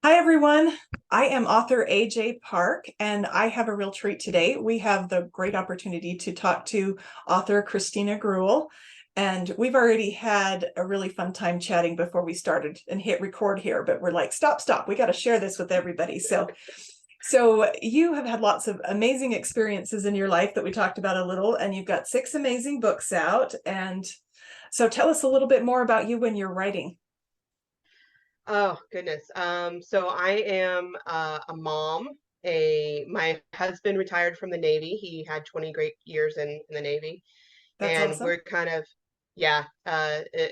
Hi, everyone. I am author AJ Park, and I have a real treat today. We have the great opportunity to talk to author Kristina Gruell, and we've already had a really fun time chatting before we started and hit record here, but we're like, stop. We got to share this with everybody. So you have had lots of amazing experiences in your life that we talked about a little, and you've got 6 amazing books out. And so tell us a little bit more about you when you're writing. Oh goodness. So I am a mom. My husband retired from the Navy. He had 20 great years in the Navy, That's and awesome. we're kind of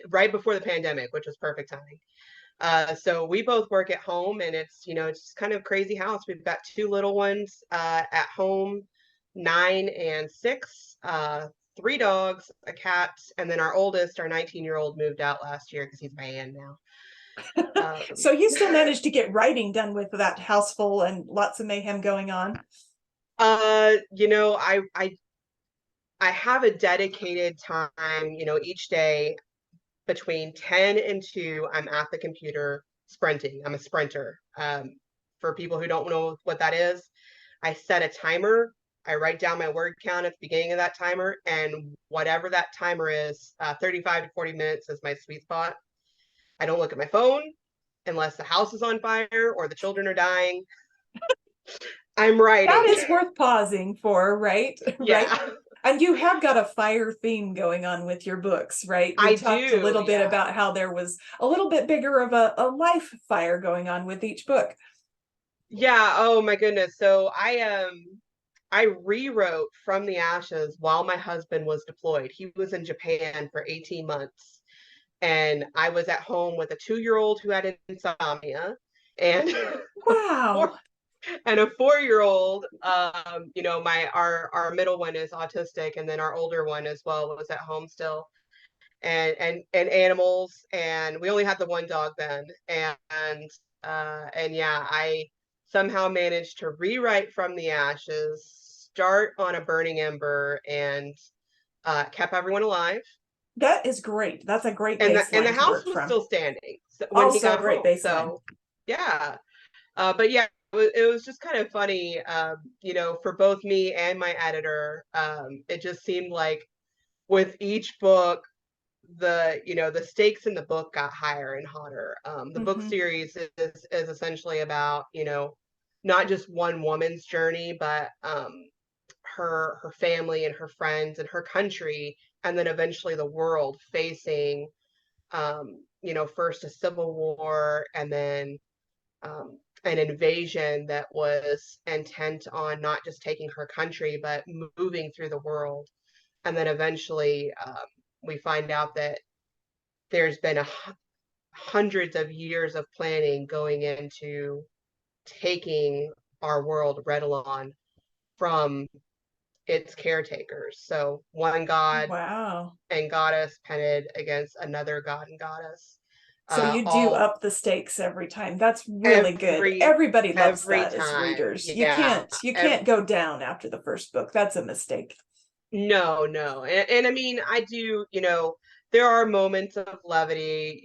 right before the pandemic, which was perfect timing. So we both work at home, and it's kind of crazy house. We've got two little ones at home, 9 and 6, three dogs, a cat, and then our oldest, our 19-year-old, moved out last year because he's a man now. Um, So you still managed to get writing done with that house full and lots of mayhem going on. I have a dedicated time, each day between 10 and 2, I'm at the computer sprinting. I'm a sprinter. For people who don't know what that is, I set a timer. I write down my word count at the beginning of that timer, and whatever that timer is, 35 to 40 minutes is my sweet spot. I don't look at my phone unless the house is on fire or the children are dying. I'm That writing. is worth pausing for, right? Right. Yeah, And you have got a fire theme going on with your books, right? We I talked a do. little bit Yeah. about how there was a little bit bigger of a life fire going on with each book. Yeah, oh my goodness. So I rewrote From the Ashes while my husband was deployed. He was in Japan for 18 months, and I was at home with a 2-year-old who had insomnia and four, Wow. and a 4-year-old. My our middle one is autistic, and then our older one as well was at home still. And animals, and we only had the one dog then. And yeah, I somehow managed to rewrite From the Ashes, start on a burning ember, and kept everyone alive. That is great. That's a great And the baseline to house work was from. still standing when he Also a got great home. baseline. So yeah, but yeah, it was just kind of funny, for both me and my editor. It just seemed like with each book, the stakes in the book got higher and hotter. The book Mm-hmm. series is essentially about, not just one woman's journey, but her family and her friends and her country, and then eventually the world facing, first a civil war, and then an invasion that was intent on not just taking her country but moving through the world. And then eventually, we find out that there's been hundreds of years of planning going into taking our world, Redalon, from its caretakers. So one god Wow. and goddess pitted against another god and goddess. So you do All up the stakes every time. That's really good. every Everybody loves every that as time. readers. You Yeah. can't you can't go down after the first book. That's a mistake. No. And I mean, I do, there are moments of levity.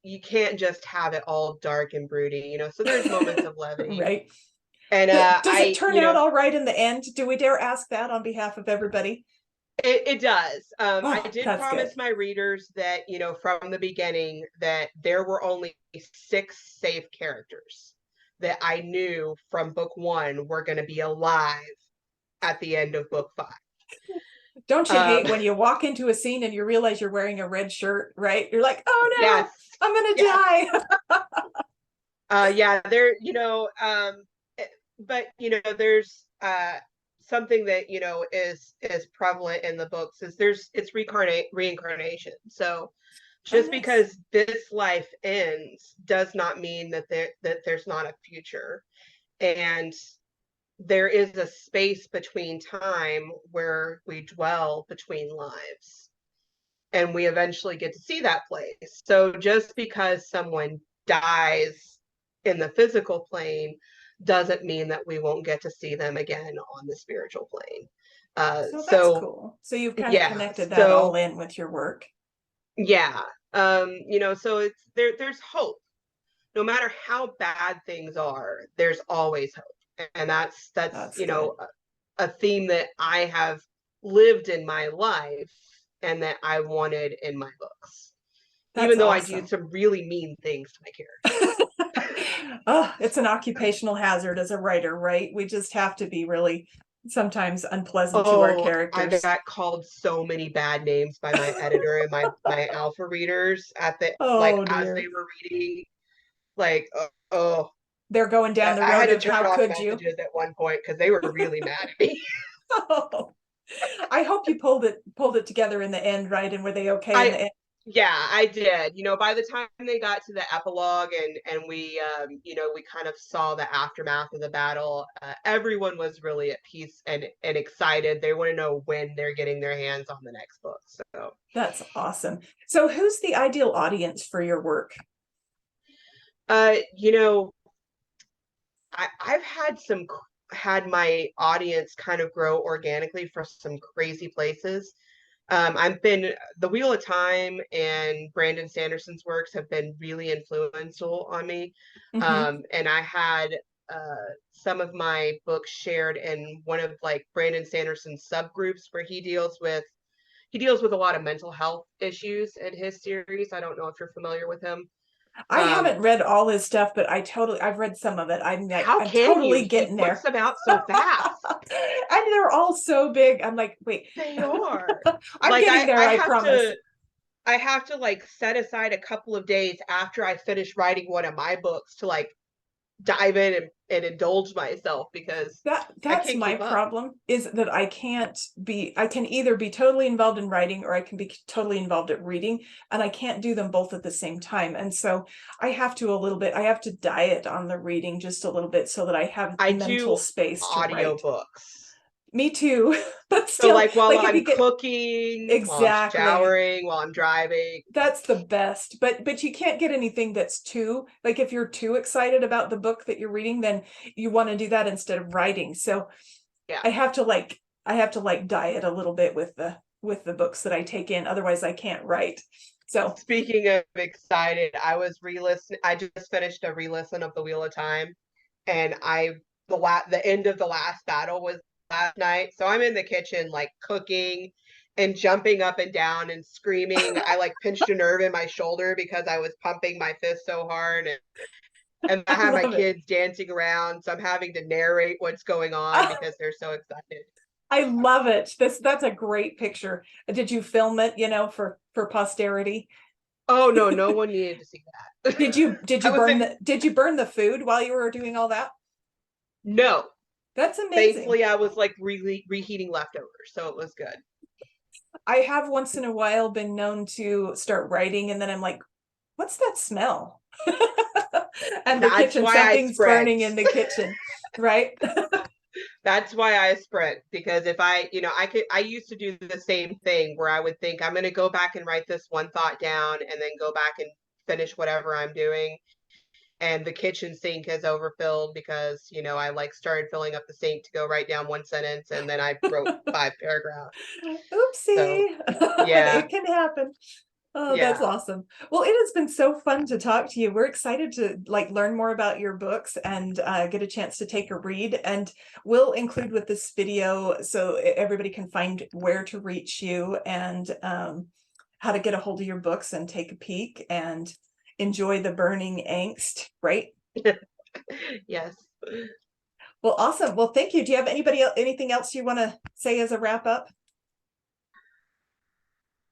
You can't just have it all dark and broody, so there's moments of levity. Right. And Does it turn out all right in the end? Do we dare ask that on behalf of everybody? it does. I Oh, did that's good. promise my readers that, from the beginning, that there were only 6 safe characters that I knew from book 1 were going to be alive at the end of book 5. Don't you Um, hate when you walk into a scene and you realize you're wearing a red shirt, right? You're like, oh yes, no, I'm yes. gonna die. Yeah, there, but there's something that is prevalent in the books is it's reincarnation. So Oh, just nice. because this life ends does not mean that there's not a future. And there is a space between time where we dwell between lives, and we eventually get to see that place. So just because someone dies in the physical plane doesn't mean that we won't get to see them again on the spiritual plane. So that's So cool. So you've kind of yeah, connected that all so in with your work. yeah, so it's there's hope no matter how bad things are, there's always hope. And that's That's good. a theme that I have lived in my life and that I wanted in my books, That's even though I do awesome. some really mean things to my characters. Oh, it's an occupational hazard as a writer, right? We just have to be really sometimes unpleasant to our Oh, I characters. got called so many bad names by my editor and my alpha readers at the like Oh as they dear. were reading. Like, oh, They're going down the I road had to of turn how off could you? messages at one point because they were really mad at me. Oh, I hope you pulled it together in the end, right? And were they okay in I the end? Yeah, I did. By the time they got to the epilogue and we we kind of saw the aftermath of the battle, everyone was really at peace and excited. They want to know when they're getting their hands on the next book. So, That's awesome. So who's the ideal audience for your work? uh, you know, I've had my audience kind of grow organically for some crazy places. I've been The Wheel of Time and Brandon Sanderson's works have been really influential on me. Mm-hmm. And I had some of my books shared in one of like Brandon Sanderson's subgroups where he deals with a lot of mental health issues in his series. I don't know if you're familiar with him. I Um, haven't read all his stuff, but I've read some of it. how I'm can you? totally He getting puts there. them out so fast. And they're all so big. I'm like, wait, They are. I'm Like getting there, I I have promise. to like set aside a couple of days after I finish writing one of my books to like dive in and indulge myself because I That's can't my keep up. problem is that I can either be totally involved in writing or I can be totally involved at reading, and I can't do them both at the same time. And so I have to diet on the reading just a little bit so that I have I mental do space to write. audiobooks. Me too. But So still, like while like if I'm you get cooking, while I'm exactly, showering, while I'm driving. that's the best. But you can't get anything that's too, like if you're too excited about the book that you're reading, then you want to do that instead of writing. So Yeah. I have to like diet a little bit with the books that I take in. Otherwise I can't write. So Speaking of excited, I just finished a re-listen of The Wheel of Time, and the end of the last battle was last night. So I'm in the kitchen like cooking and jumping up and down and screaming. I like pinched a nerve in my shoulder because I was pumping my fist so hard, and I I have my love it. kids dancing around, so I'm having to narrate what's going on because they're so excited. I love it. That's a great picture. Did you film it, for posterity? Oh no, no one needed to see that. I was in Did you burn the food while you were doing all that? No. That's amazing. Thankfully I was like really reheating leftovers, so it was good. I have once in a while been known to start writing and then I'm like, what's that smell? And the That's kitchen, why I something's sprint. burning in the kitchen, right? That's why I sprint, because if I used to do the same thing where I would think I'm going to go back and write this one thought down and then go back and finish whatever I'm doing. And the kitchen sink is overfilled because, I like started filling up the sink to go write down one sentence and then I wrote 5 paragraphs. So, Oopsie. yeah, It can happen. Oh, that's yeah. awesome. Well, it has been so fun to talk to you. We're excited to like learn more about your books and get a chance to take a read. And we'll include with this video so everybody can find where to reach you and how to get a hold of your books and take a peek and enjoy the burning angst, right? Yes. Well, awesome. Well, thank you. Do you have anything else you want to say as a wrap up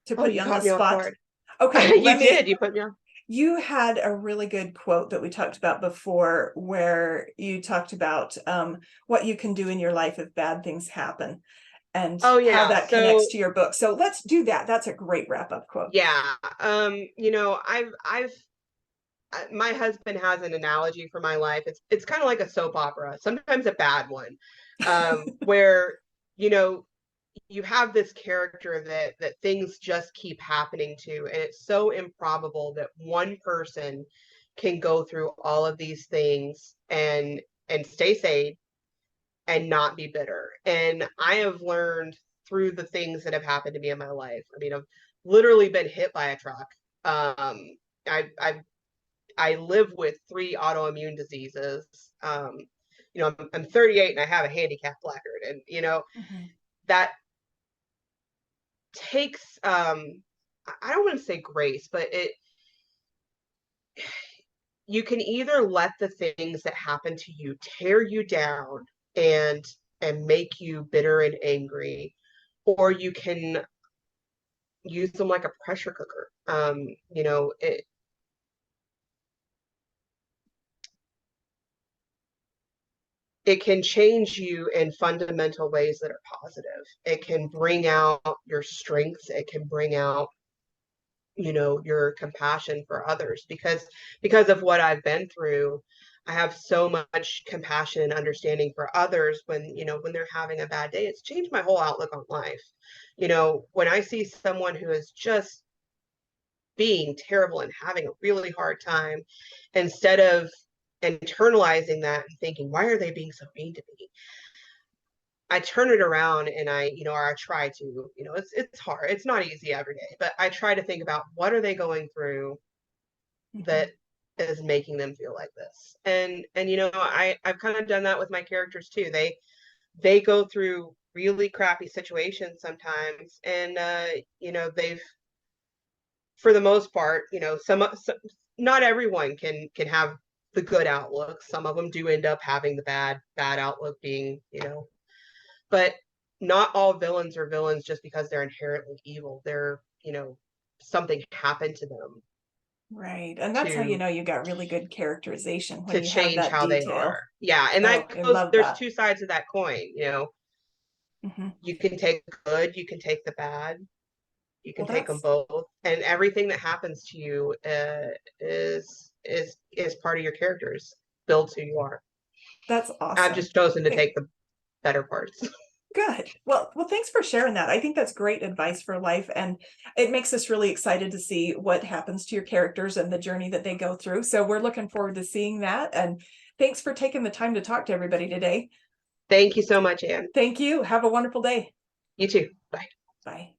to Oh, put you you on the caught me off spot? guard. Okay, You did. You put me on. you had a really good quote that we talked about before where you talked about what you can do in your life if bad things happen and Oh how yeah. that connects So to your book. So let's do that. That's a great wrap up quote. yeah. I've my husband has an analogy for my life. It's kind of like a soap opera, sometimes a bad one, where you know you have this character that things just keep happening to, and it's so improbable that one person can go through all of these things and stay sane and not be bitter. And I have learned through the things that have happened to me in my life. I mean, I've literally been hit by a truck. I've I live with 3 autoimmune diseases. I'm 38 and I have a handicap placard, and Mhm. that takes I don't want to say grace, but it you can either let the things that happen to you tear you down and make you bitter and angry, or you can use them like a pressure cooker. It can change you in fundamental ways that are positive. It can bring out your strengths. It can bring out, your compassion for others, because of what I've been through. I have so much compassion and understanding for others when they're having a bad day. It's changed my whole outlook on life. When I see someone who is just being terrible and having a really hard time, instead of internalizing that and thinking, why are they being so mean to me? I turn it around and or I try to, it's hard. It's not easy every day, but I try to think about what are they going through Mhm. that is making them feel like this. And I've kind of done that with my characters too. They go through really crappy situations sometimes, and they've, for the most part, some not everyone can have the good outlook. Some of them do end up having the bad outlook, being, but not all villains are villains just because they're inherently evil. They're, something happened to them Right. And that's how you to know you got really good characterization, when to you have change that how they detail. are. Yeah, and So that I goes, love there's that. two sides of that coin. Hmm. You can take the good, you can take the bad, you can Well, take them that's both, and everything that happens to you is part of your characters, builds who you are. that's I've awesome. just chosen to Hey, take the better parts. good. Well, thanks for sharing that. I think that's great advice for life, and it makes us really excited to see what happens to your characters and the journey that they go through. So we're looking forward to seeing that. And thanks for taking the time to talk to everybody today. Thank you so much, Anne. Thank you. Have a wonderful day. You too. Bye. Bye.